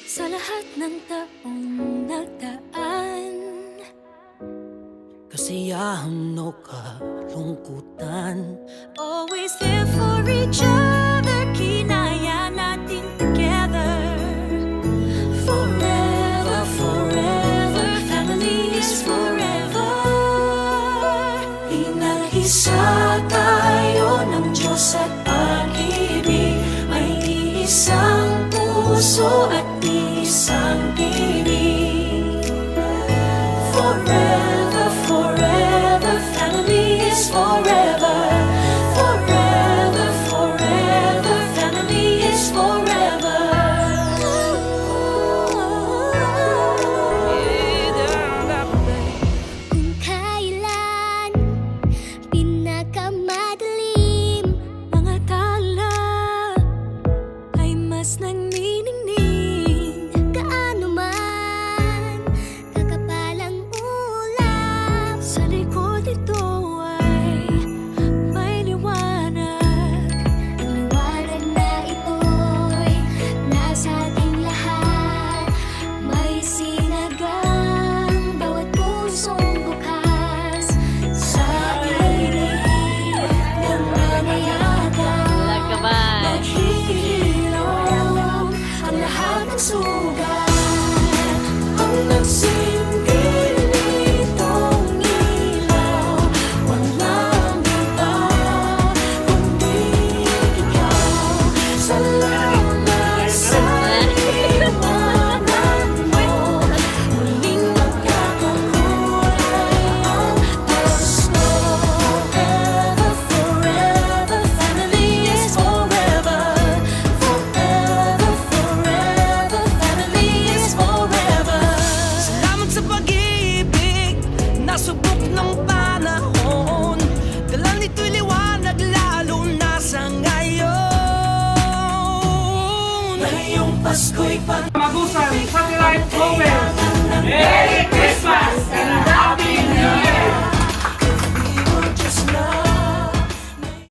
Sa lahat ng taong nagdaan, kasiyahan o kalungkutan, always there for each other, kinaya natin together. Forever, forever, family is forever. Pinag-isa tayo ng Diyos at pag-ibig, may iisang puso at isang tinig. Forever, forever, family is forever. Forever, forever, family is forever. Kung kailan pinakamadilim, mga tala ay mas nagniningning. Gaano man kakapalang ulap, sa likod ito ay may liwanag. Ang liwanag na ito'y nasa ating lahat. May sinagang bawat pusong bukas, sa inig ng manayagan. Maghihilom ang lahat ng sugat. Ang nagsilbi nitong ilaw, walang iba kundi ikaw. Salamat sa liwanag mo, muling magkakakulay ang gusto. Forever, forever, family is forever. Forever, forever, family is forever. salamat sa pag-ibig, nasubok ng panahon. Dala nito'y liwanag lalo na sa ngayon. Ngayong Pasko'y Magusan Satellite Global. Merry Christmas!